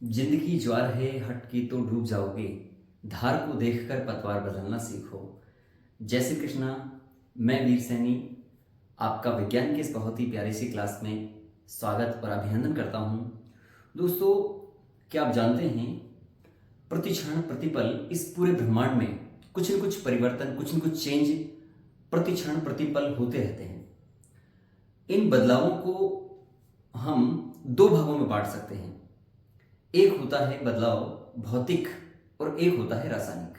जिंदगी ज्वार है हटकी तो डूब जाओगे। धार को देखकर पतवार बदलना सीखो। जय श्री कृष्णा। मैं वीर सैनी आपका विज्ञान की इस बहुत ही प्यारी सी क्लास में स्वागत और अभिनंदन करता हूँ। दोस्तों, क्या आप जानते हैं प्रति क्षण प्रतिपल इस पूरे ब्रह्मांड में कुछ न कुछ परिवर्तन, कुछ न कुछ चेंज प्रति क्षण प्रतिपल होते रहते हैं। इन बदलावों को हम दो भागों में बांट सकते हैं। एक होता है बदलाव भौतिक और एक होता है रासायनिक।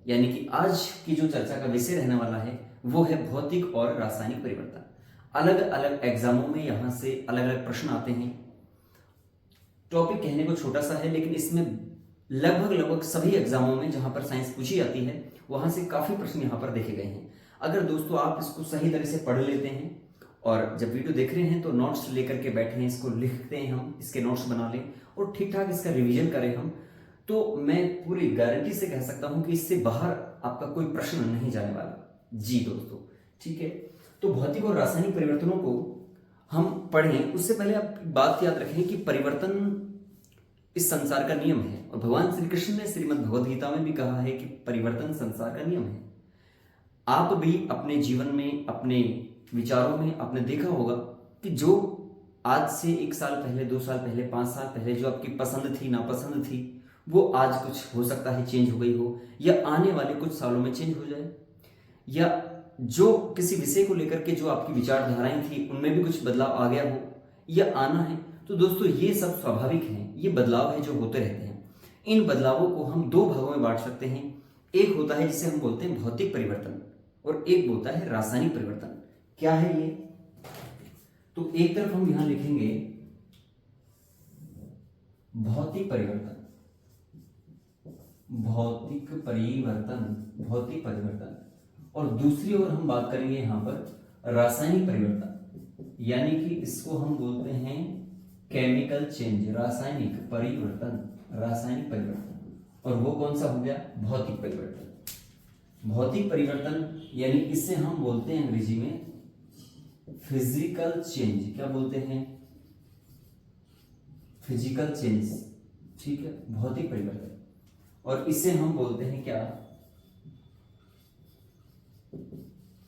यानी कि आज की जो चर्चा का विषय रहने वाला है वो है भौतिक और रासायनिक परिवर्तन। अलग अलग एग्जामों में यहां से अलग अलग प्रश्न आते हैं। टॉपिक कहने को छोटा सा है, लेकिन इसमें लगभग सभी एग्जामों में जहां पर साइंस पूछी जाती है वहां से काफी प्रश्न यहां पर देखे गए हैं। अगर दोस्तों आप इसको सही तरह से पढ़ लेते हैं और जब वीडियो देख रहे हैं तो नोट्स लेकर के बैठे हैं, इसको लिखते हैं, हम इसके नोट्स बना लें और ठीक ठाक इसका रिवीजन करें हम, तो मैं पूरी गारंटी से कह सकता हूं कि इससे बाहर आपका कोई प्रश्न नहीं जाने वाला। जी दोस्तों, ठीक है। तो भौतिक और रासायनिक परिवर्तनों को हम पढ़ें उससे पहले आप बात याद रखें कि परिवर्तन इस संसार का नियम है और भगवान श्री कृष्ण ने श्रीमद् भगवद गीता में भी कहा है कि परिवर्तन संसार का नियम है। आप भी अपने जीवन में, अपने विचारों में आपने देखा होगा कि जो आज से 1 साल पहले, 2 साल पहले, 5 साल पहले जो आपकी पसंद थी, नापसंद थी, वो आज कुछ हो सकता है चेंज हो गई हो, या आने वाले कुछ सालों में चेंज हो जाए, या जो किसी विषय को लेकर के जो आपकी विचारधाराएं थी उनमें भी कुछ बदलाव आ गया हो या आना है। तो दोस्तों ये सब स्वाभाविक है, ये बदलाव है जो होते रहते हैं। इन बदलावों को हम दो भागों में बांट सकते हैं। एक होता है जिसे हम बोलते हैं भौतिक परिवर्तन और एक होता है रासायनिक परिवर्तन। क्या है ये? तो एक तरफ हम यहां लिखेंगे भौतिक परिवर्तन, भौतिक परिवर्तन, भौतिक परिवर्तन, और दूसरी ओर हम बात करेंगे यहां पर रासायनिक परिवर्तन, यानी कि इसको हम बोलते हैं केमिकल चेंज, रासायनिक परिवर्तन, रासायनिक परिवर्तन। और वो कौन सा हो गया? भौतिक परिवर्तन। भौतिक परिवर्तन यानी इसे हम बोलते हैं अंग्रेजी में फिजिकल चेंज। क्या बोलते हैं? फिजिकल चेंज, ठीक है, भौतिक परिवर्तन। और इसे हम बोलते हैं क्या?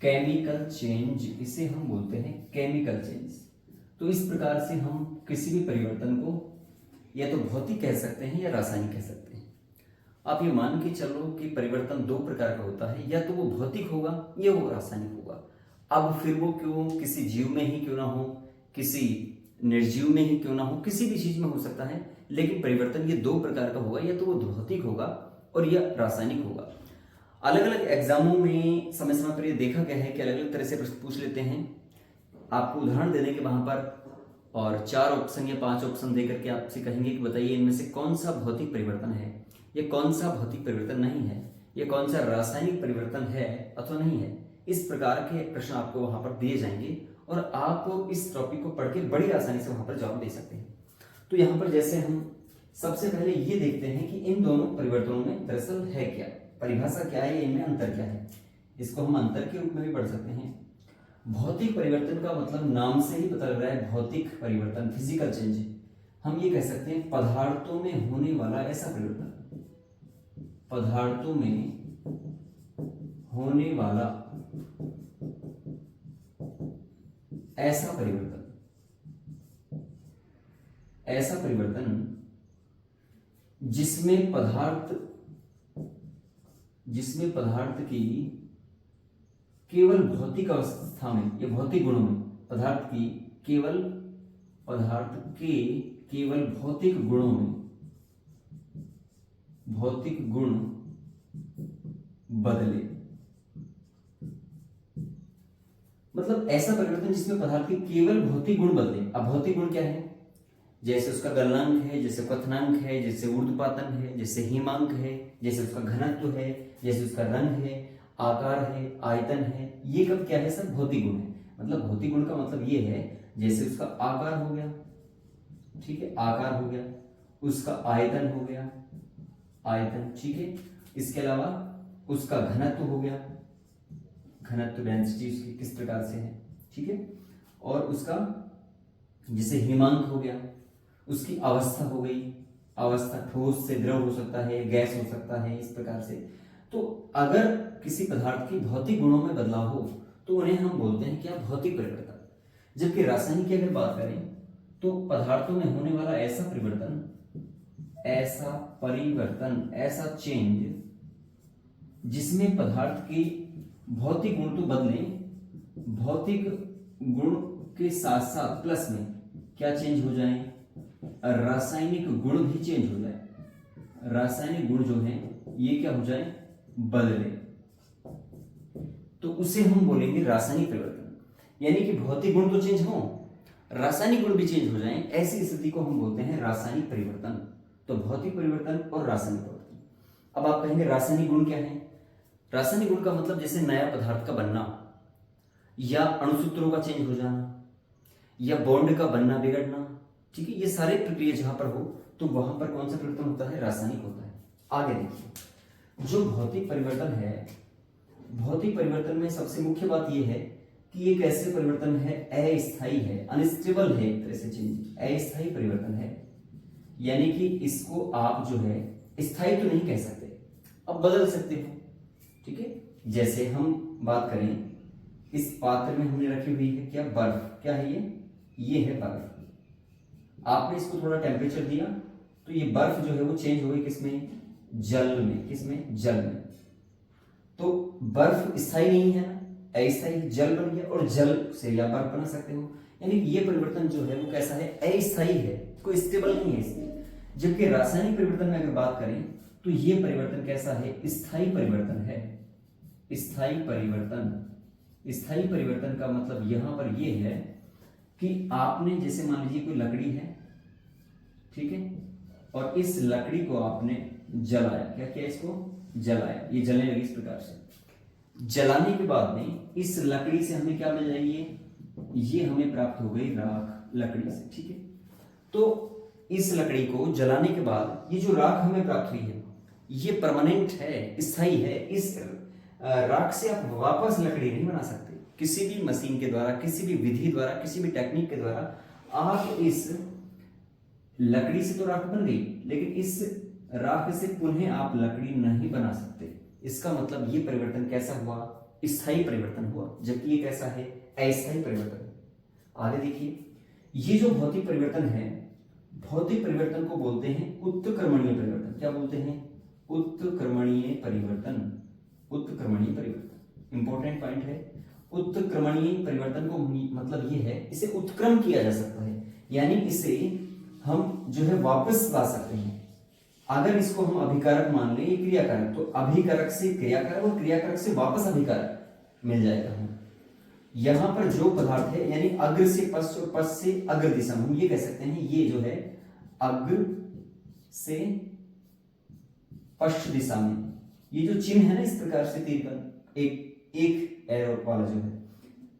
Chemical change. इसे हम बोलते हैं केमिकल चेंज। तो इस प्रकार से हम किसी भी परिवर्तन को या तो भौतिक कह सकते हैं या रासायनिक कह सकते हैं। आप ये मान के चलो कि परिवर्तन दो प्रकार का होता है, या तो वो भौतिक होगा या वो रासायनिक होगा। अब फिर वो क्यों किसी जीव में ही क्यों ना हो, किसी निर्जीव में ही क्यों ना हो, किसी भी चीज में हो सकता है, लेकिन परिवर्तन ये दो प्रकार का होगा, या तो वो भौतिक होगा और या रासायनिक होगा। अलग अलग एग्जामों में समय समय पर ये देखा गया है कि अलग अलग तरह से प्रश्न पूछ लेते हैं। आपको उदाहरण दे देंगे वहां पर और 4 ऑप्शन या 5 ऑप्शन देकर के आपसे कहेंगे कि बताइए इनमें से कौन सा भौतिक परिवर्तन है, ये कौन सा भौतिक परिवर्तन नहीं है, ये कौन सा रासायनिक परिवर्तन है अथवा नहीं है। इस प्रकार के प्रश्न आपको वहां पर दिए जाएंगे और आप इस टॉपिक को पढ़ के बड़ी आसानी से वहां पर जवाब दे सकते हैं। तो यहाँ पर जैसे हम सबसे पहले ये देखते हैं कि इन दोनों परिवर्तनों में दरअसल है क्या, परिभाषा क्या है, इनमें अंतर क्या है। इसको हम अंतर के रूप में भी पढ़ सकते हैं। भौतिक परिवर्तन का मतलब नाम से ही पता लग रहा है, भौतिक परिवर्तन, फिजिकल चेंज। हम ये कह सकते हैं पदार्थों में होने वाला ऐसा परिवर्तन, पदार्थों में होने वाला ऐसा परिवर्तन, ऐसा परिवर्तन जिसमें पदार्थ की केवल भौतिक अवस्था में या भौतिक गुणों में, पदार्थ के केवल भौतिक गुणों में भौतिक गुण बदले। मतलब ऐसा परिवर्तन जिसमें पदार्थ के केवल भौतिक गुण बदले। अब भौतिक गुण क्या है? जैसे उसका गलनांक है, जैसे क्वथनांक है, जैसे ऊर्ध्वपातन है, जैसे हिमांक है, जैसे उसका घनत्व है, जैसे उसका रंग है, आकार है, आयतन है, ये कब क्या है? सब भौतिक गुण है। मतलब भौतिक गुण का मतलब ये है जैसे उसका आकार हो गया, ठीक है, आकार हो गया, उसका आयतन हो गया, आयतन, ठीक है, इसके अलावा उसका घनत्व हो गया, घनत्व, डेंसिटी उसकी किस प्रकार से है, ठीक है, और उसका जैसे हिमांक हो गया, उसकी अवस्था हो गई, अवस्था, ठोस से द्रव हो सकता है, गैस हो सकता है, इस प्रकार से। तो अगर किसी पदार्थ के भौतिक गुणों में बदलाव हो तो उन्हें हम बोलते हैं क्या, भौतिक परिवर्तन। जबकि रासायनिक की अगर बात करें तो पदार्थों में होने वाला ऐसा परिवर्तन, ऐसा चेंज जिसमें पदार्थ के भौतिक गुण तो बदले, भौतिक गुण के साथ साथ प्लस में क्या चेंज हो जाए, रासायनिक गुण भी चेंज हो जाए। रासायनिक गुण जो है ये क्या हो जाए, बदले, तो उसे हम बोलेंगे रासायनिक परिवर्तन। यानी कि भौतिक गुण तो चेंज हो, रासायनिक गुण भी चेंज हो जाएं, ऐसी स्थिति को हम बोलते हैं रासायनिक परिवर्तन। तो भौतिक परिवर्तन और रासायनिक परिवर्तन। अब आप कहेंगे रासायनिक गुण क्या है? रासायनिक गुण का मतलब जैसे नया पदार्थ का बनना, या अणुसूत्रों का चेंज हो जाना, या बॉन्ड का बनना बिगड़ना, ठीक है, ये सारे प्रक्रिया जहां पर हो तो वहां पर कौन सा परिवर्तन होता है, रासायनिक होता है। आगे देखिए, जो भौतिक परिवर्तन है, भौतिक परिवर्तन में सबसे मुख्य बात यह है कि एक ऐसे परिवर्तन है, अस्थायी है, अनस्टेबल है, एक तरह से चेंज, अस्थायी परिवर्तन है। यानी कि इसको आप जो है स्थायी तो नहीं कह सकते, अब बदल सकते हो, ठीक है। जैसे हम बात करें, इस पात्र में हमने रखी हुई है क्या, बर्फ, क्या है ये है बर्फ। आपने इसको थोड़ा टेम्परेचर दिया तो ये बर्फ जो है वो चेंज हो गई किसमें, जल में, किसमें, जल में। तो बर्फ स्थायी नहीं है ना, अस्थायी, जल बन गया, और जल से या बर्फ बना सकते हो। यानी कि ये परिवर्तन जो है वो कैसा है, अस्थायी है, कोई स्टेबल नहीं है इसमें। जबकि रासायनिक परिवर्तन में अगर बात करें तो ये परिवर्तन कैसा है, स्थायी परिवर्तन है। स्थायी परिवर्तन, स्थायी परिवर्तन का मतलब यहां पर ये है कि आपने जैसे मान लीजिए कोई लकड़ी है, ठीक है, और इस लकड़ी को आपने जलाया, क्या किया, इसको जलाया, ये जलने लगी इस प्रकार से। जलाने के बाद में इस लकड़ी से हमें क्या मिल जाएगी, ये हमें प्राप्त हो गई राख लकड़ी से, ठीक है। तो इस लकड़ी को जलाने के बाद ये जो राख हमें प्राप्त हुई है ये परमानेंट है, स्थायी है। इस राख से आप वापस लकड़ी नहीं बना सकते। किसी भी मशीन के द्वारा, किसी भी विधि द्वारा, किसी भी टेक्निक के द्वारा आप इस लकड़ी से तो राख बन गई, लेकिन इस राख से पुनः आप लकड़ी नहीं बना सकते। इसका मतलब ये परिवर्तन कैसा हुआ, स्थायी परिवर्तन हुआ, जबकि ये कैसा है, अस्थायी परिवर्तन। आगे देखिए, ये जो भौतिक परिवर्तन है, भौतिक परिवर्तन को बोलते हैं उत्क्रमणीय परिवर्तन। क्या बोलते हैं, उत्क्रमणीय परिवर्तन। उत्क्रमणीय परिवर्तन इंपॉर्टेंट पॉइंट है। उत्क्रमणीय परिवर्तन को मतलब ये है, इसे उत्क्रम किया जा सकता है, यानी इसे हम जो है वापस ला सकते हैं। अगर इसको हम अभिकारक मान लें, ये क्रियाकारक, तो अभिकारक से क्रियाकारक और क्रियाकारक से वापस अभिकारक मिल जाएगा हमें। यहां पर जो पदार्थ है, यानी अग्र से पश्च और पश्च से अग्र दिशा में, हम ये कह सकते हैं ये जो है अग्र से पश्च दिशा में, ये जो चिन्ह है ना इस प्रकार से तीर का एक एरो वाला जो है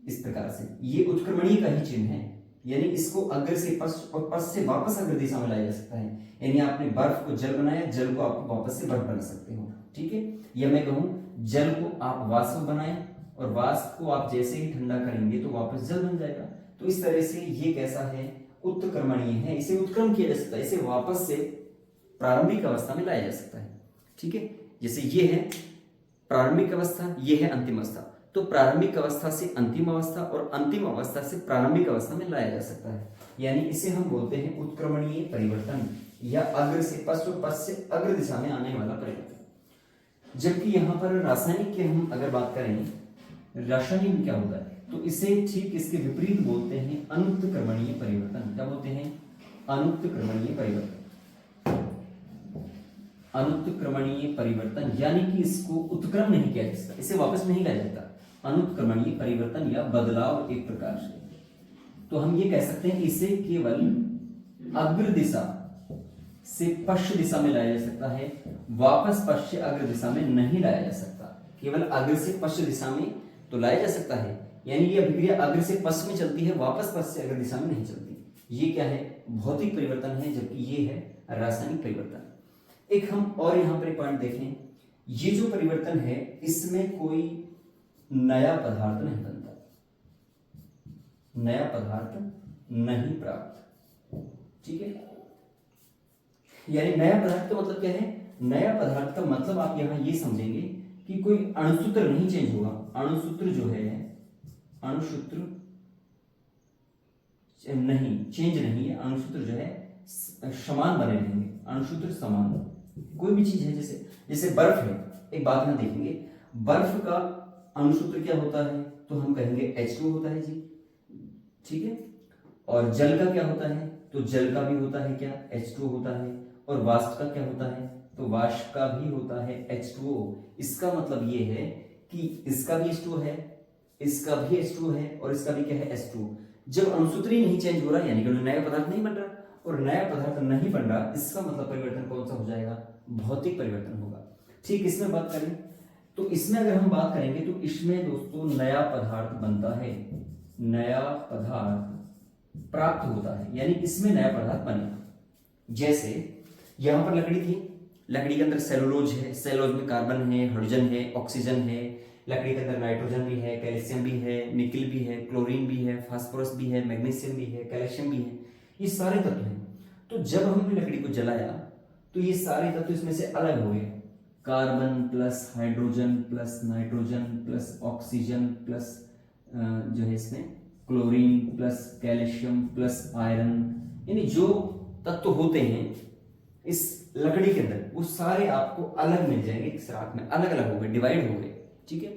इस प्रकार से, ये उत्क्रमणीय का ही चिन्ह है। यानी इसको अग्र से पश्च और पश्च से वापस अग्र दिशा में लाया जा सकता है। यानी आपने बर्फ को जल बनाया, जल को आप वापस से बर्फ बना सकते हो, ठीक है। या मैं कहूं जल को आप वाष्प बनाए और वाष्प को आप जैसे ही ठंडा करेंगे तो वापस जल बन जाएगा। तो इस तरह से ये कैसा है, उत्क्रमणीय है, इसे उत्क्रम किया जा सकता है, इसे वापस से प्रारंभिक अवस्था में लाया जा सकता है, ठीक है। जैसे ये है प्रारंभिक अवस्था, ये है अंतिम अवस्था, तो प्रारंभिक अवस्था से अंतिम अवस्था और अंतिम अवस्था से प्रारंभिक अवस्था में लाया जा सकता है। यानी इसे हम बोलते हैं उत्क्रमणीय परिवर्तन, या अग्र से पश्च और पश्च से अग्र दिशा में आने वाला परिवर्तन। जबकि यहाँ पर रासायनिक की हम अगर बात करें, रासायनिक में क्या होता है, तो इसे ठीक इसके विपरीत बोलते हैं अनुत्क्रमणीय परिवर्तन। क्या बोलते हैं, अनुत्क्रमणीय परिवर्तन। अनुत्क्रमणीय परिवर्तन यानी कि इसको उत्क्रम नहीं किया जा सकता, इसे वापस नहीं लाया जाता। अनुत्क्रमणीय परिवर्तन या बदलाव एक प्रकार से, तो हम ये कह सकते हैं इसे केवल अग्र दिशा से पश्च दिशा में लाया जा सकता है, वापस पश्च से अग्र दिशा में नहीं लाया जा सकता। केवल अग्र से पश्च दिशा में तो लाया जा सकता है, यानी ये अभिक्रिया अग्र से पश्च में चलती है, वापस पश्च से अग्र दिशा में नहीं चलती। ये क्या है, भौतिक परिवर्तन है, जबकि ये है रासायनिक परिवर्तन। एक हम और यहां पर एक पॉइंट देखें, ये जो परिवर्तन है इसमें कोई नया पदार्थ नहीं बनता, नया पदार्थ नहीं प्राप्त, ठीक है। यानी नया पदार्थ का मतलब क्या है? नया पदार्थ का मतलब आप यहां ये समझेंगे कि कोई अणुसूत्र नहीं चेंज होगा। अणुसूत्र जो है, अणुसूत्र नहीं चेंज नहीं है, अणुसूत्र जो है समान बने रहेंगे, अणुसूत्र समान। कोई भी चीज है, जैसे जैसे बर्फ है, एक बात हम देखेंगे, बर्फ का अणुसूत्र क्या होता है? तो हम कहेंगे H2 होता है जी, ठीक है। और जल का क्या होता है? तो जल का भी होता है क्या? H2 होता है। और वाष्प का क्या होता है? तो वाष्प का भी होता है H2O। इसका मतलब ये है कि इसका भी H2 है, इसका भी H2 है, और इसका भी क्या है? H2। जब अणुसूत्र ही नहीं चेंज हो रहा, यानी कि नया पदार्थ नहीं बन रहा, और नया पदार्थ नहीं बन रहा, इसका मतलब परिवर्तन कौन सा हो जाएगा? भौतिक परिवर्तन होगा। ठीक, इसमें बात करें तो इसमें अगर हम बात करेंगे तो इसमें दोस्तों नया पदार्थ बनता है, नया पदार्थ प्राप्त होता है, यानी इसमें नया पदार्थ बनेगा। जैसे यहां पर लकड़ी थी, लकड़ी के अंदर सेलुलोज है, सेलुलोज में कार्बन है, हाइड्रोजन है, ऑक्सीजन है। लकड़ी के अंदर नाइट्रोजन भी है, कैल्शियम भी है, निकल भी है, क्लोरीन भी है, फास्फोरस भी है, मैग्नीशियम भी है, कैल्शियम भी है, ये सारे तत्व हैं। तो जब हमने लकड़ी को जलाया तो ये सारे तत्व इसमें से अलग हो गए, carbon plus hydrogen plus nitrogen plus oxygen plus जो है इसमें chlorine plus calcium plus iron, यानी जो तत्व होते हैं इस लकड़ी के अंदर वो सारे आपको अलग मिल जाएंगे, इस रात में अलग अलग हो गए, डिवाइड हो गए, ठीक है।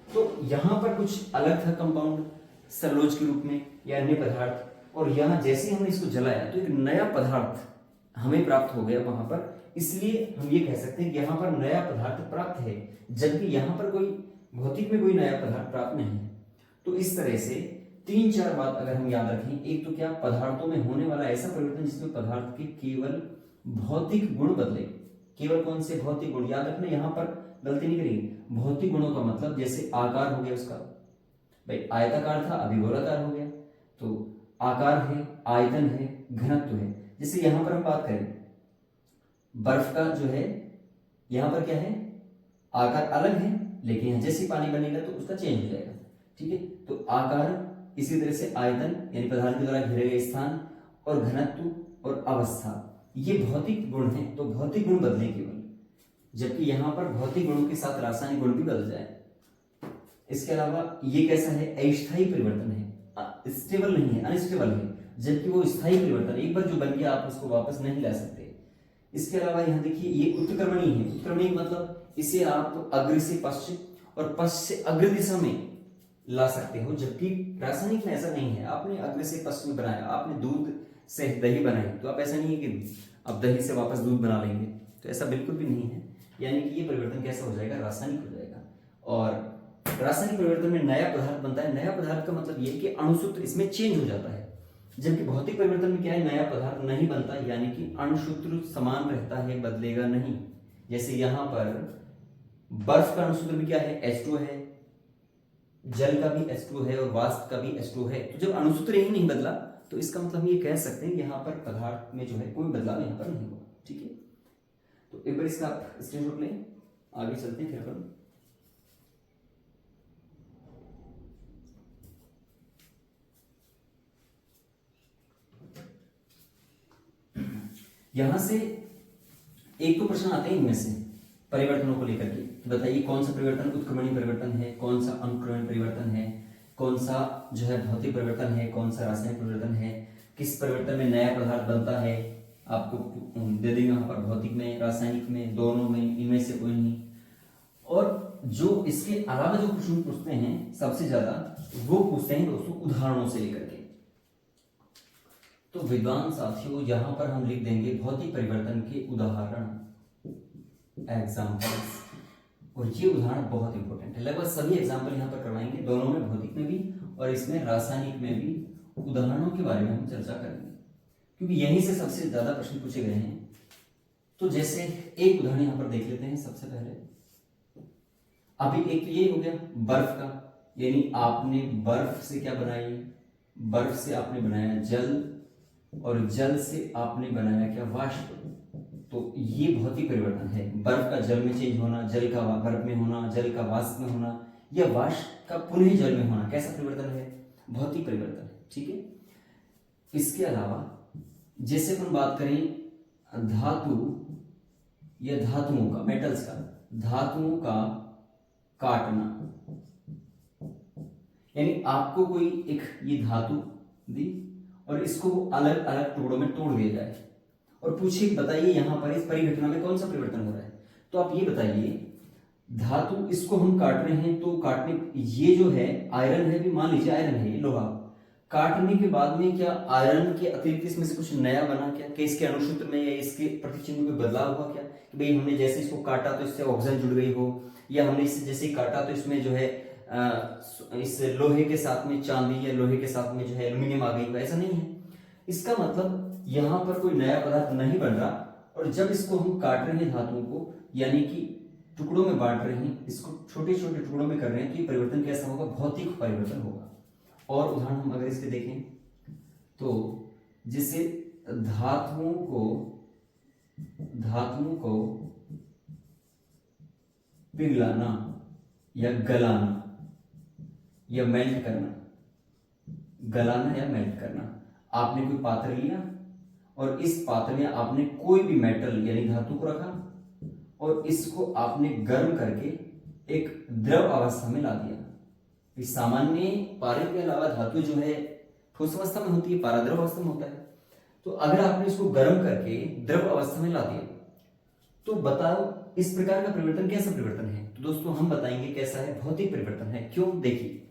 तो यहां पर कुछ अलग था कंपाउंड सेलुलोज के रूप में या अन्य पदार्थ, और यहां जैसे हमने इसको जलाया तो एक नया पदार्थ हमें प्राप्त हो गया वहां पर, इसलिए हम ये कह सकते हैं कि यहां पर नया पदार्थ प्राप्त है, जबकि यहां पर कोई भौतिक में कोई नया पदार्थ प्राप्त नहीं है। तो इस तरह से 3-4 बात अगर हम याद रखें, एक तो क्या, पदार्थों में होने वाला ऐसा परिवर्तन जिसमें पदार्थ के केवल भौतिक गुण बदले। केवल कौन से भौतिक गुण? याद रखना, यहां पर गलती नहीं करेंगे। भौतिक गुणों का मतलब जैसे आकार हो गया उसका, भाई आयताकार था अभी गोलाकार हो गया, तो आकार है, आयतन है, घनत्व है। जैसे यहां पर हम बात करें बर्फ का जो है, यहां पर क्या है, आकार अलग है, लेकिन यहां जैसे पानी बनेगा तो उसका चेंज हो जाएगा, ठीक है। तो आकार, इसी तरह से आयतन यानी पदार्थ के द्वारा घेरे गए स्थान, और घनत्व और अवस्था, ये भौतिक गुण हैं। तो भौतिक गुण बदले केवल, जबकि यहां पर भौतिक गुणों के साथ रासायनिक गुण भी बदल जाए। इसके अलावा ये कैसा है? अस्थायी परिवर्तन है, स्टेबल नहीं है, अनस्टेबल है, जबकि वो स्थायी परिवर्तन, एक बार जो बन गया आप उसको वापस नहीं ला सकते। इसके अलावा यहाँ देखिए ये उत्क्रमणीय है। उत्क्रमणीय मतलब इसे आप अग्र से पश्चिम और पश्चिम से अग्र दिशा में ला सकते हो, जबकि रासायनिक में ऐसा नहीं है। आपने अग्र से पश्चिम बनाया, आपने दूध से दही बनाई, तो आप ऐसा नहीं है कि अब दही से वापस दूध बना लेंगे, तो ऐसा बिल्कुल भी नहीं है। यानी कि ये परिवर्तन कैसा हो जाएगा? रासायनिक हो जाएगा। और रासायनिक परिवर्तन में नया पदार्थ बनता है। नया पदार्थ का मतलब ये कि अणुसूत्र इसमें चेंज हो जाता है, जबकि भौतिक परिवर्तन में क्या है? नया पदार्थ नहीं बनता, यानी कि अणुसूत्र समान रहता है, बदलेगा नहीं। जैसे यहां पर बर्फ का अणुसूत्र भी क्या है? H2 है, जल का भी H2 है, और वाष्प का भी H2 है। तो जब अणुसूत्र ही नहीं बदला तो इसका मतलब हम ये कह सकते हैं यहाँ पर पदार्थ में जो है कोई बदलाव यहाँ पर नहीं होगा, ठीक है। तो एक बार इसका आप स्क्रीनशॉट लें, आगे चलते हैं फिर अपन। यहां से एक तो प्रश्न आते हैं इनमें से परिवर्तनों को लेकर के, बताइए कौन सा परिवर्तन उत्क्रमणीय परिवर्तन है, कौन सा अनुक्रमण परिवर्तन है, कौन सा जो है भौतिक परिवर्तन है, कौन सा रासायनिक परिवर्तन है, किस परिवर्तन में नया पदार्थ बनता है। आपको दे देंगे यहाँ पर भौतिक में, रासायनिक में, दोनों में, इनमें से कोई नहीं। और जो इसके अलावा जो प्रश्न पूछते हैं सबसे ज्यादा, वो पूछते हैं दोस्तों उदाहरणों से लेकर के। तो विद्वान साथियों यहां पर हम लिख देंगे भौतिक परिवर्तन के उदाहरण, एग्जाम्पल्स। और ये उदाहरण बहुत इंपॉर्टेंट है, लगभग सभी एग्जाम्पल यहाँ पर करवाएंगे, दोनों में, भौतिक में भी और इसमें रासायनिक में भी। उदाहरणों के बारे में हम चर्चा करेंगे क्योंकि यहीं से सबसे ज्यादा प्रश्न पूछे गए हैं। तो जैसे एक उदाहरण यहाँ पर देख लेते हैं सबसे पहले। अभी एक तो ये हो गया बर्फ का, यानी आपने बर्फ से क्या बनाई? बर्फ से आपने बनाया जल, और जल से आपने बनाया क्या? वाष्प। तो ये भौतिक परिवर्तन है, बर्फ का जल में चेंज होना, जल का बर्फ में होना, जल का वाष्प में होना, या वाष्प का पुनः जल में होना। कैसा परिवर्तन है? भौतिक परिवर्तन है, ठीक है। इसके अलावा जैसे अपन बात करें धातु या धातुओं का, मेटल्स का, धातुओं का काटना। यानी आपको कोई एक ये धातु दी और इसको अलग अलग टुकड़ों में तोड़ दिया जाए और पूछिए बताइए यहां पर इस परिघटना में कौन सा परिवर्तन हो रहा है। तो आप ये बताइए, धातु इसको हम काट रहे हैं तो काटने, ये जो है आयरन है, भी मान लीजिए आयरन है, ये लोहा, काटने के बाद में क्या आयरन के अतिरिक्त इसमें से कुछ नया बना क्या? कि इसके अणुसूत्र में या इसके प्रतिचिह्न में कोई बदलाव हुआ क्या? कि भाई हमने जैसे इसको काटा तो इससे ऑक्सीजन जुड़ गई हो, या हमने इसे जैसे ही काटा तो इसमें जो है इस लोहे के साथ में चांदी या लोहे के साथ में जो है एल्यूमिनियम आ गई हो, ऐसा नहीं है। इसका मतलब यहाँ पर कोई नया पदार्थ नहीं बन रहा, और जब इसको हम काट रहे हैं धातुओं को, यानी कि टुकड़ों में बांट रहे हैं, इसको छोटे छोटे टुकड़ों में कर रहे हैं, तो ये परिवर्तन कैसा होगा? भौतिक परिवर्तन होगा। और उदाहरण हम अगर इसके देखें तो जिससे धातुओं को पिघलाना या गलाना या मेल्ट करना, गलाना या मेल्ट करना, आपने कोई पात्र लिया और इस पात्र में आपने कोई भी मेटल यानी धातु को रखा और इसको आपने गर्म करके एक द्रव अवस्था में ला दिया। इस सामान्य पारे के अलावा धातु जो है ठोस अवस्था में होती है, पारा द्रव अवस्था में होता है। तो अगर आपने इसको गर्म करके द्रव अवस्था में ला दिया तो बताओ इस प्रकार का परिवर्तन कैसा परिवर्तन है? तो दोस्तों हम बताएंगे कैसा है, भौतिक परिवर्तन है। क्यों? देखिए,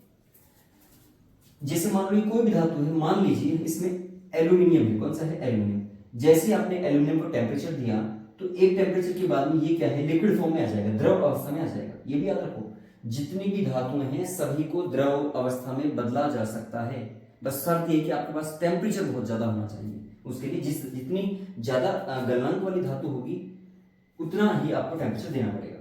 जैसे मान लो कोई भी धातु है, मान लीजिए इसमें एल्यूमिनियम है, कौन सा है? एल्यूमिनियम। जैसे आपने एल्यूमिनियम को टेम्परेचर दिया तो एक टेम्परेचर के बाद में ये क्या है? लिक्विड फॉर्म में आ जाएगा, द्रव अवस्था में आ जाएगा। ये भी याद रखो, जितनी भी धातुएं हैं सभी को द्रव अवस्था में बदला जा सकता है, बस शर्त ये कि आपके पास टेम्परेचर बहुत ज्यादा होना चाहिए। उसके लिए जितनी ज्यादा गलनांक वाली धातु होगी उतना ही आपको टेम्परेचर देना पड़ेगा।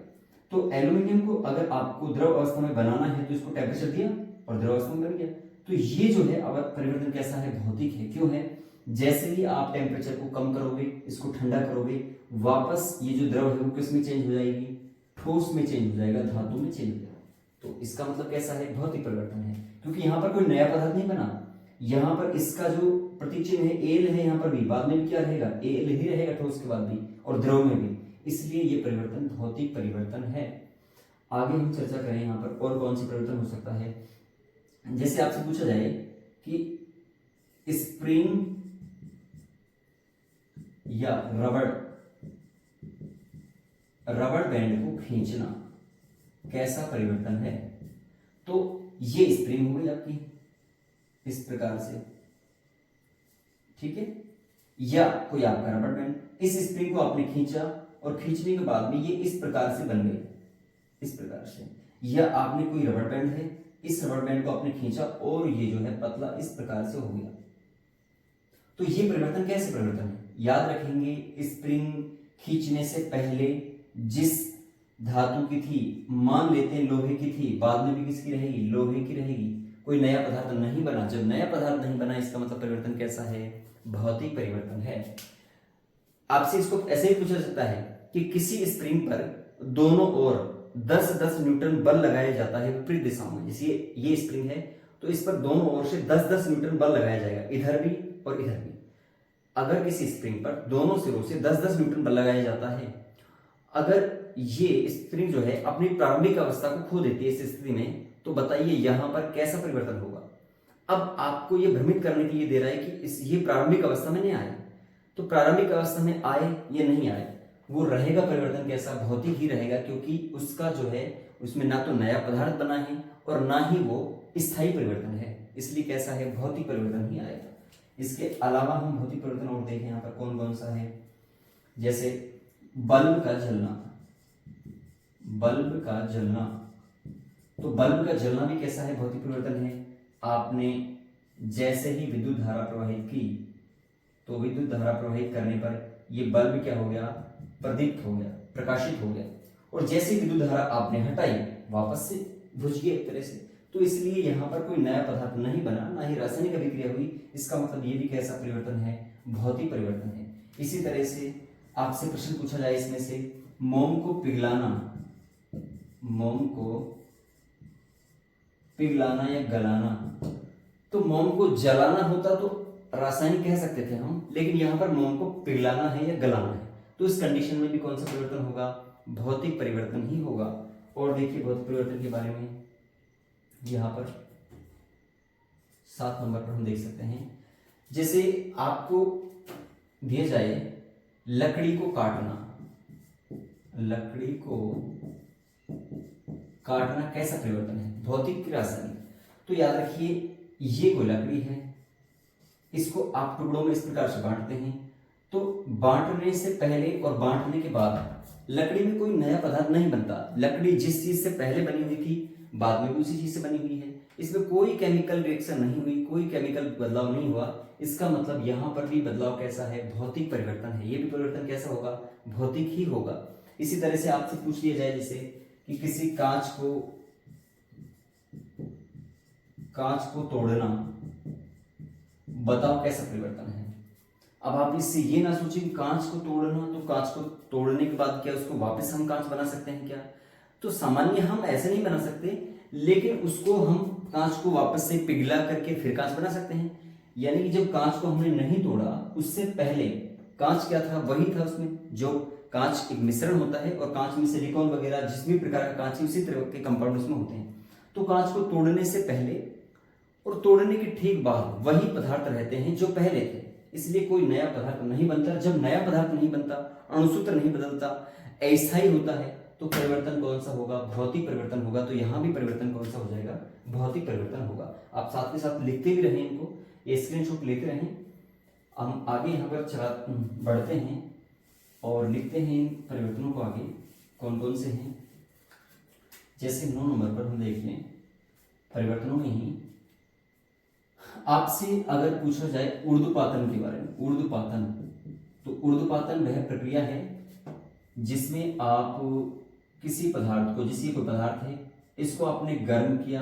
तो एल्यूमिनियम को अगर आपको द्रव अवस्था में बनाना है तो इसको टेम्परेचर दिया और द्रव अवस्था में बन गया। तो ये जो है अब परिवर्तन कैसा है? भौतिक है। क्यों है? जैसे ही आप टेम्परेचर को कम करोगे, इसको ठंडा करोगे, वापस ये जो द्रव है वो किस में चेंज हो जाएगी? ठोस में चेंज हो जाएगा, धातु में चेंज हो जाएगा। तो इसका मतलब कैसा है? भौतिक परिवर्तन है। क्योंकि यहाँ पर कोई नया पदार्थ नहीं बना, यहाँ पर इसका जो प्रतिचिह्न है एल है, यहाँ पर भी बाद में भी क्या रहेगा? एल ही रहेगा ठोस के बाद भी और द्रव में भी। इसलिए ये परिवर्तन भौतिक परिवर्तन है। आगे हम चर्चा करें यहाँ पर और कौन सी परिवर्तन हो सकता है। जैसे आपसे पूछा जाए कि स्प्रिंग या रबड़ बैंड को खींचना कैसा परिवर्तन है? तो ये स्प्रिंग हो गई आपकी इस प्रकार से, ठीक है, या कोई आपका रबड़ बैंड, इस स्प्रिंग को आपने खींचा और खींचने के बाद में ये इस प्रकार से बन गई, इस प्रकार से। या आपने कोई रबड़ बैंड है, इस रबड़ बैंड को आपने खींचा और ये जो है पतला इस प्रकार से हो गया। तो ये परिवर्तन कैसे परिवर्तन है? याद रखेंगे, स्प्रिंग खींचने से पहले जिस धातु की थी, मान लेते हैं लोहे की थी, बाद में भी किसकी रहेगी? लोहे की रहेगी। कोई नया पदार्थ नहीं बना। जब नया पदार्थ नहीं बना इसका मतलब परिवर्तन कैसा है? भौतिक परिवर्तन है। आपसे इसको ऐसे ही पूछा जाता है कि किसी स्प्रिंग पर दोनों ओर 10-10 न्यूटन बल लगाया जाता है विपरीत दिशाओं में। जैसे ये स्प्रिंग है तो इस पर दोनों ओर से 10-10 न्यूटन बल लगाया जाएगा, इधर भी और इधर भी। अगर किसी स्प्रिंग पर दोनों सिरों से 10-10 न्यूटन बल लगाया जाता है, अगर ये स्प्रिंग जो है अपनी प्रारंभिक अवस्था को खो देती है इस स्थिति में, तो बताइए यहां पर कैसा परिवर्तन होगा? अब आपको ये भ्रमित करने के लिए दे रहा है कि ये प्रारंभिक अवस्था में नहीं आए, तो प्रारंभिक अवस्था में आए या नहीं आए, वो रहेगा परिवर्तन कैसा? भौतिक ही रहेगा, क्योंकि उसका जो है उसमें ना तो नया पदार्थ बना है और ना ही वो स्थायी परिवर्तन है। इसलिए कैसा है? भौतिक परिवर्तन ही आएगा। इसके अलावा हम भौतिक परिवर्तन और देखें यहाँ पर कौन कौन सा है। जैसे बल्ब का जलना, बल्ब का जलना, तो बल्ब का जलना भी कैसा है? भौतिक परिवर्तन है। आपने जैसे ही विद्युत धारा प्रवाहित की तो विद्युत धारा प्रवाहित करने पर ये बल्ब क्या हो गया? प्रदीप्त हो गया, प्रकाशित हो गया। और जैसे विद्युत धारा आपने हटाई वापस से बुझ गया एक तरह से। तो इसलिए यहाँ पर कोई नया पदार्थ नहीं बना, ना ही रासायनिक अभिक्रिया हुई। इसका मतलब ये भी कैसा परिवर्तन है? भौतिक परिवर्तन है। इसी तरह से आपसे प्रश्न पूछा जाए इसमें से, मोम को पिघलाना, मोम को पिघलाना या गलाना। तो मोम को जलाना होता तो रासायनिक कह सकते थे हम, लेकिन यहाँ पर मोम को पिघलाना है या गलाना है, तो इस कंडीशन में भी कौन सा परिवर्तन होगा? भौतिक परिवर्तन ही होगा। और देखिए भौतिक परिवर्तन के बारे में यहाँ पर 7 नंबर पर हम देख सकते हैं। जैसे आपको दिया जाए लकड़ी को काटना, लकड़ी को काटना कैसा परिवर्तन है? भौतिक की रासायनिक? तो याद रखिए ये कोई लकड़ी है, इसको आप टुकड़ों में इस प्रकार से बांटते हैं, तो बांटने से पहले और बांटने के बाद लकड़ी में कोई नया पदार्थ नहीं बनता। लकड़ी जिस चीज से पहले बनी हुई थी बाद में भी उसी चीज से बनी हुई है, इसमें कोई केमिकल रिएक्शन नहीं हुई, कोई केमिकल बदलाव नहीं हुआ। इसका मतलब यहाँ पर भी बदलाव कैसा है? भौतिक परिवर्तन है। ये भी परिवर्तन कैसा होगा? भौतिक ही होगा। इसी तरह से आपसे पूछ लिया जाए जैसे कि किसी कांच को तोड़ना, बताओ कैसा परिवर्तन है? अब आप इससे ये ना सोचिए कि कांच को तोड़ना, तो कांच को तोड़ने के बाद क्या उसको वापस हम कांच बना सकते हैं क्या? तो सामान्य हम ऐसे नहीं बना सकते, लेकिन उसको हम कांच को वापस से पिघला करके फिर कांच बना सकते हैं। यानी कि जब कांच को हमने नहीं तोड़ा, उससे पहले कांच क्या था? वही था। उसमें जो कांच एक मिश्रण होता है, और कांच में सिलिकॉन वगैरह जिस भी प्रकार का कांच है उसी तरह के कंपाउंड उसमें होते हैं। तो कांच को तोड़ने से पहले और तोड़ने के ठीक बाद वही पदार्थ रहते हैं जो पहले थे, इसलिए कोई नया पदार्थ नहीं बनता। जब नया पदार्थ नहीं बनता, अणुसूत्र नहीं बदलता, अस्थायी होता है, तो परिवर्तन कौन सा होगा? भौतिक परिवर्तन होगा। तो यहाँ भी परिवर्तन कौन सा हो जाएगा? भौतिक परिवर्तन होगा। आप साथ के साथ लिखते भी रहें इनको, ये स्क्रीनशॉट लेते रहें। हम आगे यहाँ पर बढ़ते हैं और लिखते हैं इन परिवर्तनों को आगे कौन कौन से हैं। जैसे 9 नंबर पर हम देख लें, परिवर्तनों में ही आपसे अगर पूछा जाए ऊर्ध्वपातन के बारे में, ऊर्ध्वपातन, तो ऊर्ध्वपातन वह प्रक्रिया है जिसमें आप किसी पदार्थ को, जैसे कोई पदार्थ है, इसको आपने गर्म किया,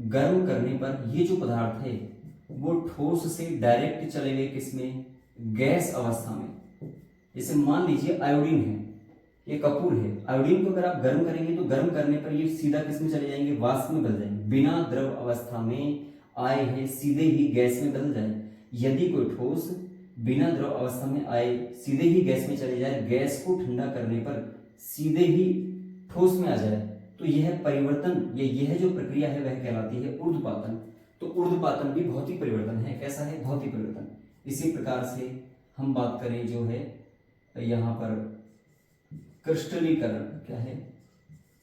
गर्म करने पर ये जो पदार्थ है वो ठोस से डायरेक्ट चले गए किसमें? गैस अवस्था में। जैसे मान लीजिए आयोडीन है, ये कपूर है, आयोडीन को अगर आप गर्म करेंगे तो गर्म करने पर ये सीधा किसमें चले जाएंगे? वाष्प में बदल जाएंगे। बिना द्रव अवस्था में आए हैं सीधे ही गैस में बदल जाए। यदि कोई ठोस बिना द्रव अवस्था में आए सीधे ही गैस में चले जाए, गैस को ठंडा करने पर सीधे ही ठोस में आ जाए, तो यह परिवर्तन, यह जो प्रक्रिया है वह कहलाती है ऊर्ध्वपातन। तो ऊर्ध्वपातन भी भौतिक परिवर्तन है। कैसा है? भौतिक परिवर्तन। इसी प्रकार से हम बात करें जो है यहाँ पर क्रिस्टलीकरण, क्या है?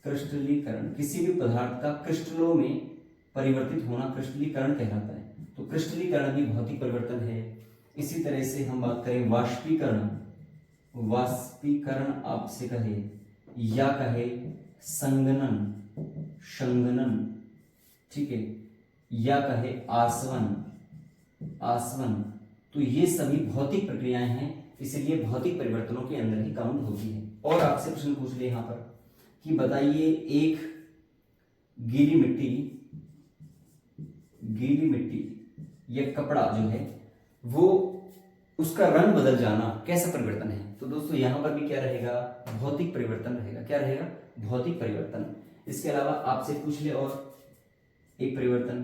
क्रिस्टलीकरण, किसी भी पदार्थ का क्रिस्टलों में परिवर्तित होना क्रिस्टलीकरण कहलाता है। तो क्रिस्टलीकरण भी भौतिक परिवर्तन है। इसी तरह से हम बात करें वाष्पीकरण, वाष्पीकरण आपसे कहे या कहे संघनन, संघनन, ठीक है, या कहे आसवन, आसवन, तो ये सभी भौतिक प्रक्रियाएं हैं, इसलिए भौतिक परिवर्तनों के अंदर ही काउंट होती है। और आपसे प्रश्न पूछ ले यहाँ पर कि बताइए एक गीली मिट्टी या कपड़ा जो है वो उसका रंग बदल जाना कैसा परिवर्तन है? तो दोस्तों यहाँ पर भी क्या रहेगा? भौतिक परिवर्तन रहेगा। क्या रहेगा? भौतिक परिवर्तन। इसके अलावा आपसे पूछ ले और एक परिवर्तन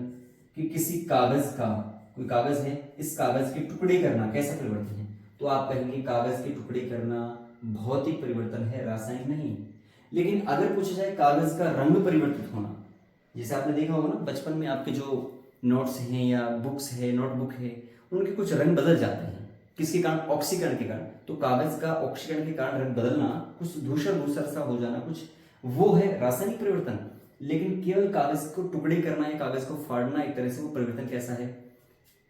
कि किसी कागज का, कोई कागज है, इस कागज के टुकड़े करना कैसा परिवर्तन है? तो आप कहेंगे कागज के टुकड़े करना भौतिक परिवर्तन है, रासायनिक नहीं। लेकिन अगर पूछा जाए कागज का रंग परिवर्तित होना, जैसे आपने देखा होगा ना बचपन में आपके जो नोट्स हैं या बुक्स है, नोटबुक है, उनके कुछ रंग बदल जाते हैं। किसके कारण? ऑक्सीकरण के कारण। तो कागज का ऑक्सीकरण के कारण रंग बदलना, कुछ धूसर धूसर सा हो जाना, कुछ वो है रासायनिक परिवर्तन। लेकिन केवल कागज को टुकड़े करना या कागज को फाड़ना, एक तरह से वो परिवर्तन कैसा है?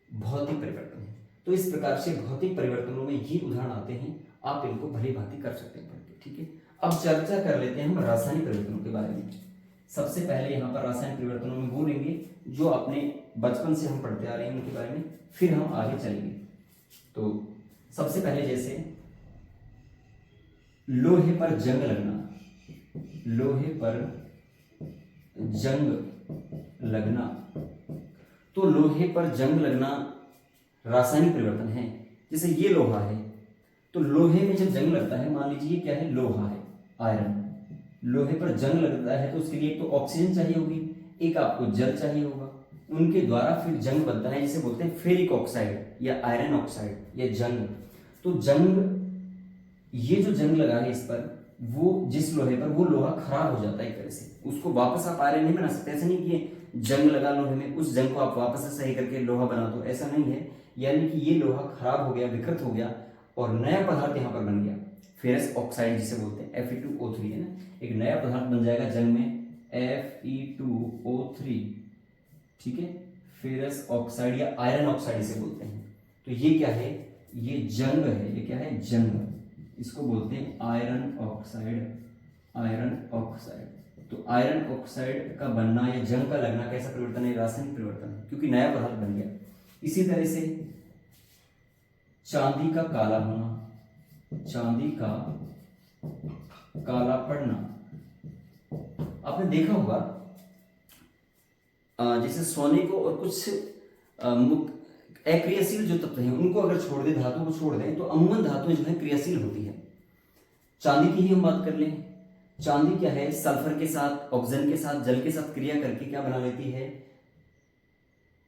भौतिक परिवर्तन है। तो इस प्रकार से भौतिक परिवर्तनों में ये उदाहरण आते हैं, आप इनको भली भांति कर सकते हैं पढ़ के, ठीक है। अब चर्चा कर लेते हैं हम रासायनिक परिवर्तनों के बारे में। सबसे पहले यहाँ पर रासायनिक परिवर्तनों में वो लेंगे जो अपने बचपन से हम पढ़ते आ रहे हैं उनके बारे में, फिर हम आगे चलेंगे। तो सबसे पहले जैसे लोहे पर जंग लगना, लोहे पर जंग लगना, तो लोहे पर जंग लगना रासायनिक परिवर्तन है। जैसे ये लोहा है, तो लोहे में जब जंग लगता है, मान लीजिए क्या है? लोहा है, आयरन। लोहे पर जंग लगता है तो उसके लिए एक तो ऑक्सीजन चाहिए होगी, एक आपको जल चाहिए होगा। उनके द्वारा फिर जंग बनता है, जिसे बोलते हैं फेरिक ऑक्साइड या आयरन ऑक्साइड या जंग। तो जंग, ये जो जंग लगा है इस पर, वो जिस लोहे पर, वो लोहा खराब हो जाता है एक तरह से, उसको वापस आप आयरन नहीं बना सकते। ऐसा नहीं कि जंग लगा लोहे में, उस जंग को आप वापस से सही करके लोहा बना दो, ऐसा नहीं है। यानी कि ये लोहा खराब हो गया, विकृत हो गया और नया पदार्थ यहाँ पर बन गया, फेरस ऑक्साइड जिसे बोलते हैं, Fe2O3 है ना, एक नया पदार्थ बन जाएगा जंग में, Fe2O3, ठीक है, फेरस ऑक्साइड या आयरन ऑक्साइड इसे बोलते हैं। तो ये क्या है, ये जंग है, ये क्या है, जंग, इसको बोलते हैं आयरन ऑक्साइड, आयरन ऑक्साइड। तो आयरन ऑक्साइड का बनना या जंग का लगना कैसा परिवर्तन है, रासायनिक परिवर्तन है, क्योंकि नया पदार्थ बन गया। इसी तरह से चांदी का काला होना, चांदी का काला पड़ना, आपने देखा होगा जैसे सोने को और कुछ अक्रियाशील जो तत्व हैं उनको अगर छोड़ दें, धातु को छोड़ दें, तो अमूमन धातुएं जो है क्रियाशील होती है। चांदी की ही हम बात कर लें, चांदी क्या है, सल्फर के साथ, ऑक्सीजन के साथ, जल के साथ क्रिया करके क्या बना लेती है,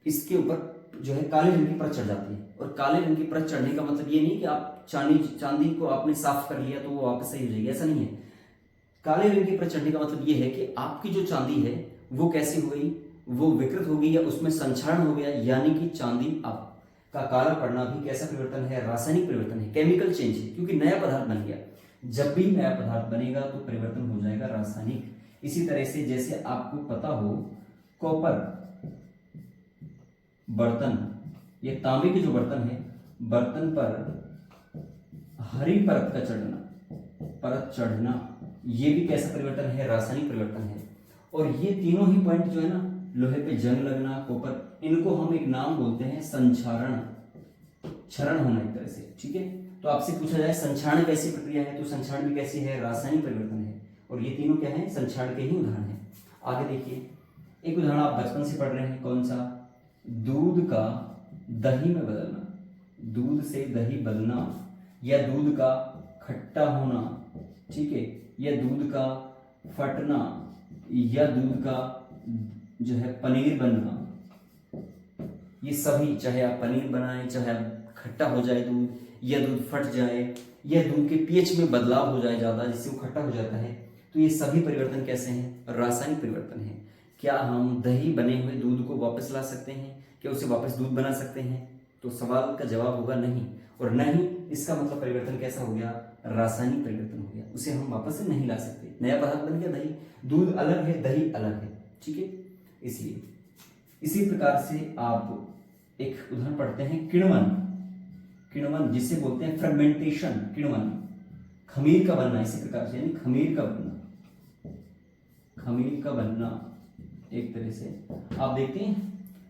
इसके ऊपर जो है काले रंग की परत चढ़ जाती है। और काले रंग की परत चढ़ने का मतलब ये नहीं कि आप चांदी को आपने साफ कर लिया तो वो वापस सही हो जाएगी, ऐसा नहीं है। काले रंग की परत चढ़ने का मतलब ये है कि आपकी जो चांदी है वो कैसी हो गई, वो विकृत हो गई या उसमें संक्षारण हो गया, यानी कि चांदी आपका काला पड़ना भी कैसा परिवर्तन है, रासायनिक परिवर्तन है, केमिकल चेंज है, क्योंकि नया पदार्थ बन गया। जब भी नया पदार्थ बनेगा तो परिवर्तन हो जाएगा रासायनिक। इसी तरह से जैसे आपको पता हो, कॉपर बर्तन, ये तांबे के जो बर्तन है, बर्तन पर हरी परत का चढ़ना, परत चढ़ना, ये भी कैसा परिवर्तन है, रासायनिक परिवर्तन है। और ये तीनों ही पॉइंट जो है ना, लोहे पे जंग लगना, कॉपर, इनको हम एक नाम बोलते हैं संक्षारण, क्षरण होना एक तरह से, ठीक है। तो आपसे पूछा जाए संक्षारण कैसी प्रक्रिया है, तो संक्षारण भी कैसी है, रासायनिक परिवर्तन है। और ये तीनों क्या है, संक्षारण के ही उदाहरण है। आगे देखिए, एक उदाहरण आप बचपन से पढ़ रहे हैं, कौन सा, दूध का दही में बदलना, दूध से दही बनना, या दूध का खट्टा होना, ठीक है, या दूध का फटना, या दूध का जो है पनीर बनना। ये सभी, चाहे आप पनीर बनाएं, चाहे आप खट्टा हो जाए दूध, या दूध फट जाए, या दूध के पीएच में बदलाव हो जाए ज़्यादा, जिससे वो खट्टा हो जाता है, तो ये सभी परिवर्तन कैसे हैं, रासायनिक परिवर्तन है। क्या हम दही बने हुए दूध को वापस ला सकते हैं, क्या उसे वापस दूध बना सकते हैं, तो सवाल का जवाब होगा नहीं। और नहीं, इसका मतलब परिवर्तन कैसा हो गया, रासायनिक परिवर्तन हो गया, उसे हम वापस से नहीं ला सकते। नया पदार्थ बन गया दही, दूध अलग है, दही अलग है, ठीक है। इसलिए इसी प्रकार से आप एक उदाहरण पढ़ते हैं, किण्वन, किण्वन जिसे बोलते हैं फ्रेगमेंटेशन, किण्वन, खमीर का बनना, इसी प्रकार से, यानी खमीर का बनना, खमीर का बनना एक तरह से। आप देखते हैं,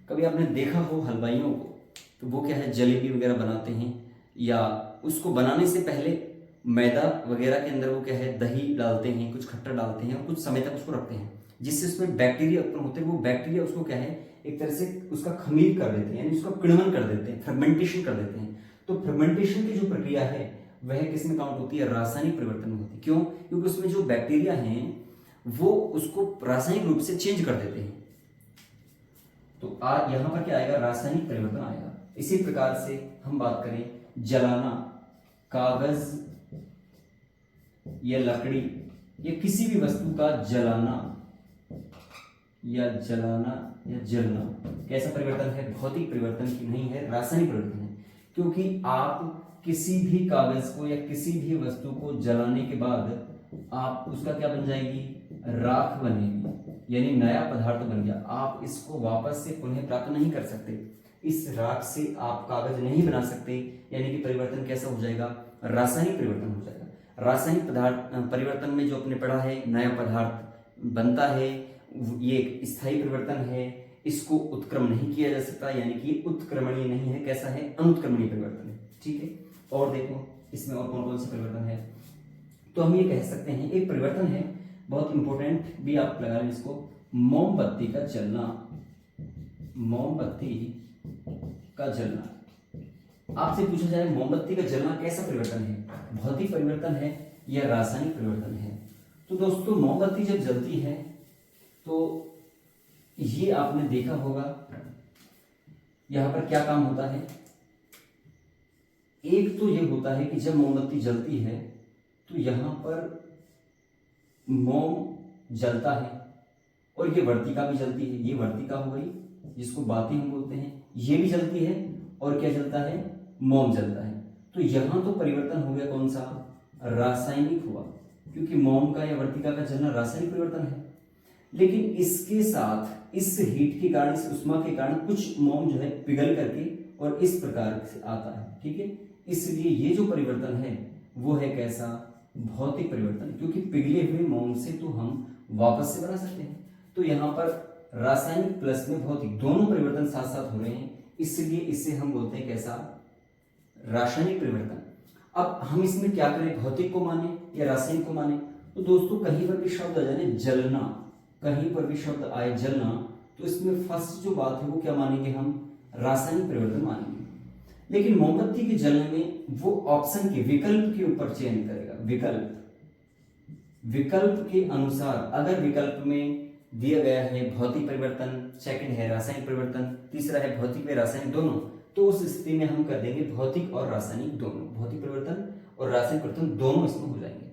कभी आपने देखा हो हलवाइयों को, तो वो क्या है, जलेबी वगैरह बनाते हैं, या उसको बनाने से पहले मैदा वगैरह के अंदर वो क्या है, दही डालते हैं, कुछ खट्टा डालते हैं और कुछ समय तक उसको रखते हैं, जिससे उसमें बैक्टीरिया उत्पन्न होते हैं। वो बैक्टीरिया उसको क्या है, एक तरह से उसका खमीर कर देते हैं, यानी उसका किण्वन कर देते हैं, फ्रेगमेंटेशन कर देते हैं। तो फ्रेगमेंटेशन की जो प्रक्रिया है वह किस में काउंट होती है, रासायनिक परिवर्तन में होती है। क्यों, क्योंकि उसमें जो बैक्टीरिया हैं वो उसको रासायनिक रूप से चेंज कर देते हैं। तो यहां पर क्या आएगा, रासायनिक परिवर्तन आएगा। इसी प्रकार से हम बात करें जलाना, कागज या लकड़ी या किसी भी वस्तु का जलाना या जलना कैसा परिवर्तन है, भौतिक परिवर्तन की नहीं है, रासायनिक परिवर्तन है। क्योंकि आप किसी भी कागज को या किसी भी वस्तु को जलाने के बाद आप उसका क्या बन जाएगी, राख बनेगी, यानी नया पदार्थ बन गया। आप इसको वापस से पुनः प्राप्त नहीं कर सकते, इस राख से आप कागज नहीं बना सकते, यानी कि परिवर्तन कैसा हो जाएगा, रासायनिक परिवर्तन हो जाएगा। रासायनिक पदार्थ परिवर्तन में जो आपने पढ़ा है, नया पदार्थ बनता है, ये स्थायी परिवर्तन है, इसको उत्क्रमण नहीं किया जा सकता, यानी कि उत्क्रमणीय नहीं है, कैसा है, अनुत्क्रमणीय परिवर्तन है, ठीक है। और देखो इसमें और कौन कौन से परिवर्तन है, तो हम ये कह सकते हैं, एक परिवर्तन है बहुत इंपॉर्टेंट भी, आप लगा लें इसको, मोमबत्ती का जलना, मोमबत्ती का जलना। आपसे पूछा जाए मोमबत्ती का जलना कैसा परिवर्तन है, भौतिक परिवर्तन है या रासायनिक परिवर्तन है। तो दोस्तों मोमबत्ती जब जलती है तो ये आपने देखा होगा यहाँ पर क्या काम होता है, एक तो ये होता है कि जब मोमबत्ती जलती है तो यहाँ पर मोम जलता है और ये वर्तिका भी जलती है, ये वर्तिका हो गई जिसको बाती हम बोलते हैं, ये भी जलती है और क्या जलता है, मोम जलता है। तो यहाँ तो परिवर्तन हो गया कौन सा, रासायनिक हुआ, क्योंकि मोम का या वर्तिका का जलना रासायनिक परिवर्तन है। लेकिन इसके साथ इस हीट के कारण, इस उष्मा के कारण कुछ मोम जो है पिघल करके और इस प्रकार से आता है, ठीक है। इसलिए ये जो परिवर्तन है वो है कैसा, भौतिक परिवर्तन, क्योंकि पिघले हुए मोम से तो हम वापस से बना सकते हैं। तो यहाँ पर रासायनिक प्लस में भौतिक दोनों परिवर्तन साथ साथ हो रहे हैं, इसलिए इसे हम बोलते हैं कैसा, रासायनिक परिवर्तन। अब हम इसमें क्या करें, भौतिक को माने या रासायनिक को माने। तो दोस्तों कहीं पर भी शब्द आ जाए जलना, कहीं पर भी शब्द आए जलना, तो इसमें फर्स्ट जो बात है वो क्या मानेंगे हम, रासायनिक परिवर्तन मानेंगे। लेकिन मोमबत्ती के जलने में वो ऑप्शन के विकल्प के ऊपर चयन करेगा, विकल्प के अनुसार। अगर विकल्प में दिया गया है भौतिक परिवर्तन, सेकंड है रासायनिक परिवर्तन, तीसरा है भौतिक व रासायनिक दोनों, तो उस स्थिति में हम कर देंगे भौतिक और रासायनिक दोनों, भौतिक परिवर्तन और रासायनिक परिवर्तन दोनों इसमें हो जाएंगे।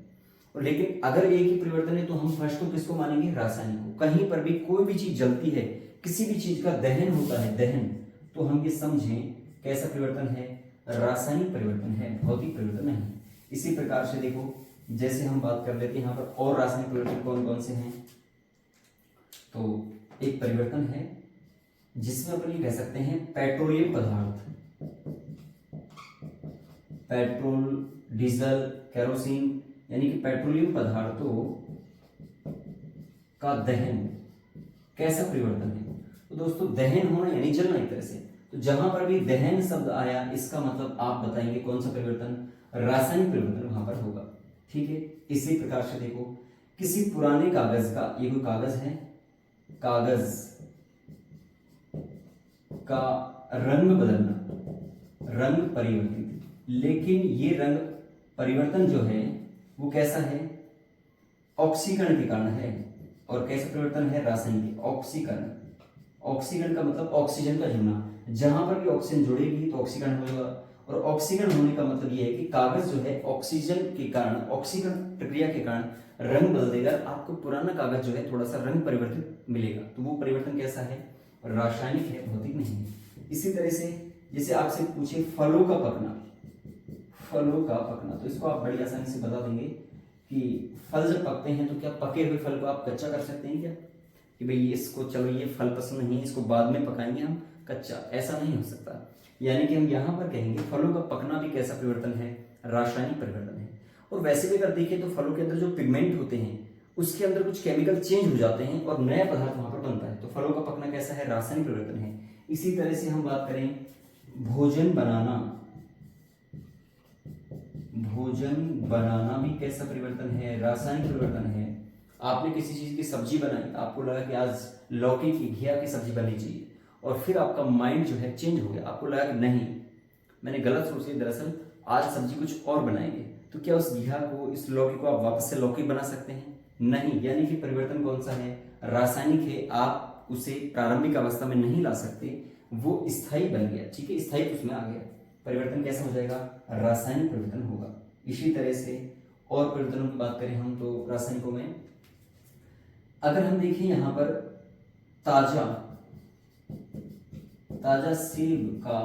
और लेकिन अगर एक ही परिवर्तन है तो हम फर्स्ट को किसको मानेंगे, रासायनिक को। कहीं पर भी कोई भी चीज जलती है, किसी भी चीज का दहन होता है, दहन, तो हम ये समझें कैसा परिवर्तन है, रासायनिक परिवर्तन है, भौतिक परिवर्तन नहीं। इसी प्रकार से देखो, जैसे हम बात कर लेते हैं यहाँ पर और रासायनिक परिवर्तन कौन कौन से हैं। तो एक परिवर्तन है जिसमें अपन ये कह सकते हैं पेट्रोलियम पदार्थ, पेट्रोल, डीजल, केरोसिन, यानी कि पेट्रोलियम पदार्थों का दहन कैसा परिवर्तन है। तो दोस्तों दहन होना यानी जलना एक तरह से, तो जहां पर भी दहन शब्द आया इसका मतलब आप बताएंगे कौन सा परिवर्तन, रासायनिक परिवर्तन वहां पर होगा, ठीक है। इसी प्रकार से देखो, किसी पुराने कागज का, ये कोई कागज है, कागज का रंग बदलना, रंग परिवर्तित, लेकिन ये रंग परिवर्तन जो है वो कैसा है, ऑक्सीकरण के कारण है। और कैसा परिवर्तन है, रासायनिक, ऑक्सीकरण। ऑक्सीकरण का मतलब ऑक्सीजन का जुड़ना, जहां पर भी ऑक्सीजन जुड़ेगी तो ऑक्सीकरण होगा। और ऑक्सीकरण होने का मतलब यह है कि कागज जो है ऑक्सीजन के कारण, ऑक्सीकरण प्रक्रिया के कारण रंग बदल देगा, आपको पुराना कागज जो है थोड़ा सा रंग परिवर्तित मिलेगा। तो वो परिवर्तन कैसा है, रासायनिक है, भौतिक नहीं है। इसी तरह से जैसे आपसे पूछे फलों का पकना, फलों का पकना, तो इसको आप बड़ी आसानी से बता देंगे कि फल जब पकते हैं तो क्या पके हुए फल को आप कच्चा कर सकते हैं क्या, कि भाई इसको चलो ये फल पसंद नहीं है, इसको बाद में पकाएंगे हम कच्चा, ऐसा नहीं हो सकता। यानी कि हम यहाँ पर कहेंगे फलों का पकना भी कैसा परिवर्तन है, रासायनिक परिवर्तन है। और वैसे भी अगर देखें तो फलों के अंदर जो पिगमेंट होते हैं उसके अंदर कुछ केमिकल चेंज हो जाते हैं और नया पदार्थ वहां पर बनता है, तो फलों का पकना कैसा है, रासायनिक परिवर्तन है। इसी तरह से हम बात करें भोजन बनाना, भोजन बनाना भी कैसा परिवर्तन है, रासायनिक परिवर्तन है। आपने किसी चीज की सब्जी बनाई, आपको लगा कि आज लौकी की, घिया की सब्जी बननी चाहिए, और फिर आपका माइंड जो है चेंज हो गया, आपको लगा कि नहीं मैंने गलत सोच ली, दरअसल आज सब्जी कुछ और बनाएंगे, तो क्या उस घिया को, इस लौकी को आप वापस से लौकी बना सकते हैं, नहीं। यानी कि परिवर्तन कौन सा है, रासायनिक है, आप उसे प्रारंभिक अवस्था में नहीं ला सकते, वो स्थायी बन गया, ठीक है, स्थायी उसमें आ गया, परिवर्तन कैसा हो जाएगा, रासायनिक परिवर्तन होगा। इसी तरह से और परिवर्तनों की बात करें हम तो रासायनिकों में अगर हम देखें यहाँ पर ताजा, ताजा सेब का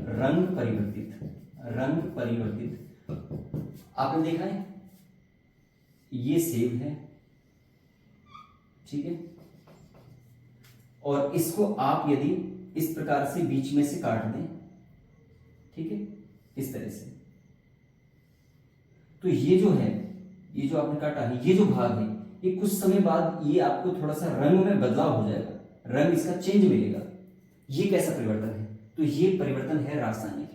रंग परिवर्तित, रंग परिवर्तित, आपने देखा है ये सेब है, ठीक है, और इसको आप यदि इस प्रकार से बीच में से काट दें, ठीक है, इस तरह से, तो ये जो है, ये जो आपने काटा है, ये जो भाग है, ये कुछ समय बाद ये आपको थोड़ा सा रंग में बदलाव हो जाएगा, रंग इसका चेंज मिलेगा। ये कैसा परिवर्तन है, तो ये परिवर्तन है रासायनिक,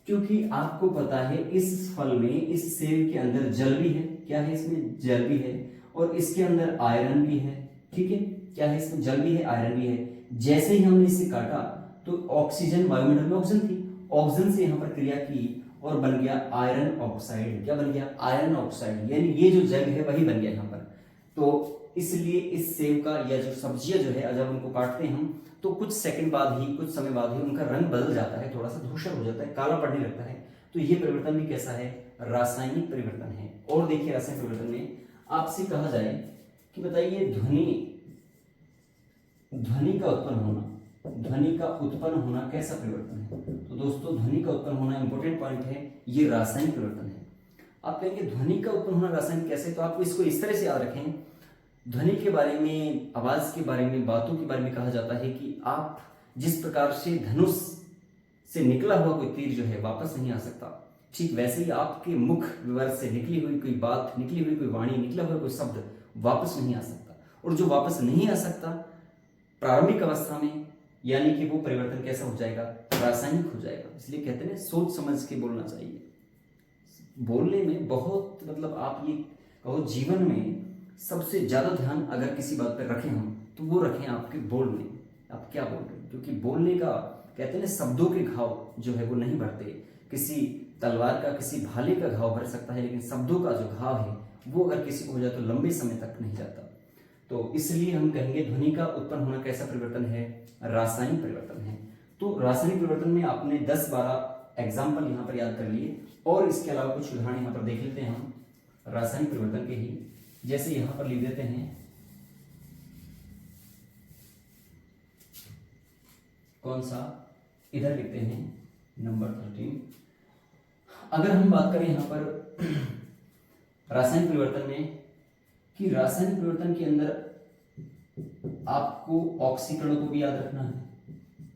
क्योंकि आपको पता है इस फल में, इस सेब के अंदर जल भी है, क्या है इसमें, जल भी है, और इसके अंदर आयरन भी है, ठीक है, क्या है इसमें, जल भी है, आयरन भी है। जैसे ही हमने इसे काटा तो ऑक्सीजन, वायुमंडल में ऑक्सीजन थी, ऑक्सीजन से यहां पर क्रिया की और बन गया आयरन ऑक्साइड। क्या बन गया, आयरन ऑक्साइड, यानी ये जो जल है वही बन गया यहाँ पर। तो इसलिए इस सेब का या जो सब्जियां जो है जब उनको काटते हैं हम तो कुछ सेकंड बाद ही, कुछ समय बाद ही उनका रंग बदल जाता है, थोड़ा सा धूसर हो जाता है, काला पड़ने लगता है। तो ये परिवर्तन भी कैसा है? रासायनिक परिवर्तन है। और देखिए रासायनिक परिवर्तन में आपसे कहा जाए कि बताइए ध्वनि का उत्पन्न होना कैसा परिवर्तन है? तो दोस्तों ध्वनि का उत्पन्न होना इंपॉर्टेंट पॉइंट है, ये रासायनिक परिवर्तन है। आप कहेंगे ध्वनि का उत्पन्न होना रासायनिक कैसे? तो आपको इसको इस तरह से याद रखें, ध्वनि के बारे में, आवाज के बारे में, बातों के बारे में कहा जाता है कि आप जिस प्रकार से धनुष से निकला हुआ कोई तीर जो है वापस नहीं आ सकता, ठीक वैसे ही आपके मुख विवर्त से निकली हुई कोई बात, निकली हुई कोई वाणी, निकला हुआ कोई शब्द वापस नहीं आ सकता। और जो वापस नहीं आ सकता प्रारंभिक अवस्था में, यानी कि वो परिवर्तन कैसा हो जाएगा? रासायनिक हो जाएगा। इसलिए कहते हैं सोच समझ के बोलना चाहिए। बोलने में बहुत आप ये कहो जीवन में सबसे ज्यादा ध्यान अगर किसी बात पर रखें हम तो वो रखें आपके बोलने, आप क्या बोल रहे हैं। क्योंकि बोलने का कहते हैं शब्दों के घाव जो है वो नहीं भरते। किसी तलवार का, किसी भाले का घाव भर सकता है, लेकिन शब्दों का जो घाव है वो अगर किसी को हो जाए तो लंबे समय तक नहीं जाता। तो इसलिए हम कहेंगे ध्वनि का उत्पन्न होना कैसा परिवर्तन है? रासायनिक परिवर्तन है। तो रासायनिक परिवर्तन में आपने 10-12 एग्जाम्पल यहाँ पर याद कर लिए, और इसके अलावा कुछ उदाहरण यहाँ पर देख लेते हैं हम रासायनिक परिवर्तन के ही। जैसे यहाँ पर लिख देते हैं, कौन सा? इधर लिखते हैं नंबर 13। अगर हम बात करें यहाँ पर रासायनिक परिवर्तन में, कि रासायनिक परिवर्तन के अंदर आपको ऑक्सीकरण को भी याद रखना है।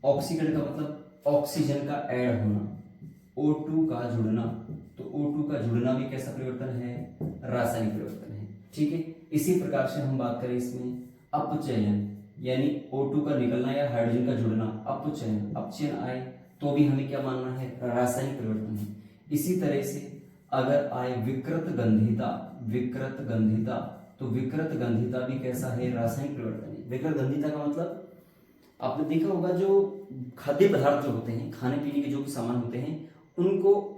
ऑक्सीकरण का मतलब ऑक्सीजन का ऐड होना, O2 का जुड़ना। तो O2 का जुड़ना भी कैसा परिवर्तन है? रासायनिक परिवर्तन है। ठीक है, इसी प्रकार से हम बात करें इसमें अपचयन, यानी O2 का निकलना या हाइड्रोजन का जुड़ना, अपचयन आए तो भी हमें क्या मानना है? रासायनिक परिवर्तन है। इसी तरह से अगर आए विकृत गंधिता, तो विकृत गंधिता भी कैसा है? रासायनिक परिवर्तन है। विकृत गंधिता का मतलब आपने देखा होगा, जो खाद्य पदार्थ जो होते हैं, खाने पीने के जो भी सामान होते हैं, उनको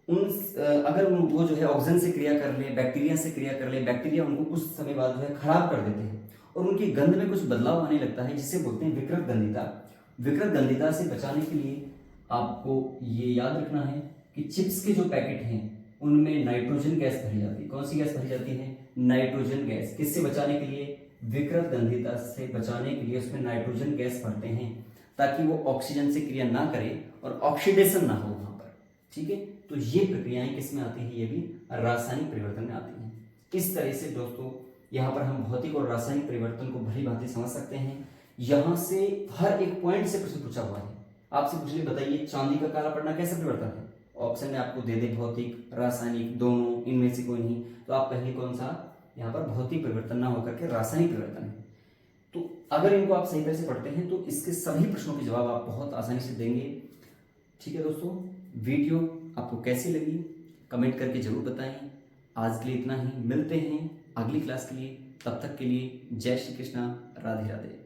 अगर वो जो है ऑक्सीजन से क्रिया कर ले, बैक्टीरिया से क्रिया कर ले, बैक्टीरिया उनको कुछ समय बाद जो है खराब कर देते हैं और उनकी गंध में कुछ बदलाव आने लगता है, जिसे बोलते हैं विकृत गंधिता। विकृत गंधिता से बचाने के लिए आपको ये याद रखना है कि चिप्स के जो पैकेट हैं उनमें नाइट्रोजन गैस भरी जाती है। कौन सी गैस भरी जाती है? Nitrogen gas. किससे बचाने के लिए? विकृत गंधिता से बचाने के लिए उसमें नाइट्रोजन गैस भरते हैं, ताकि वो ऑक्सीजन से क्रिया ना करे और ऑक्सीडेशन ना हो वहां पर। ठीक है, तो ये प्रक्रियाएं किस में आती है? ये भी रासायनिक परिवर्तन में आती हैं। इस तरह से दोस्तों यहाँ पर हम भौतिक और रासायनिक परिवर्तन को भली भांति समझ सकते हैं। यहाँ से हर एक पॉइंट से प्रश्न पूछा हुआ है। आपसे पूछ ले, बताइए चांदी का काला पड़ना कैसा परिवर्तन है? ऑप्शन में आपको दे दे भौतिक, रासायनिक, दोनों, इनमें से कोई नहीं, तो आप कहेंगे कौन सा? यहाँ पर भौतिक परिवर्तन ना होकर के रासायनिक परिवर्तन है। तो अगर इनको आप सही तरह से पढ़ते हैं तो इसके सभी प्रश्नों के जवाब आप बहुत आसानी से देंगे। ठीक है दोस्तों, वीडियो आपको कैसी लगी कमेंट करके जरूर बताएं। आज के लिए इतना ही, मिलते हैं अगली क्लास के लिए। तब तक के लिए जय श्री कृष्णा, राधे राधे।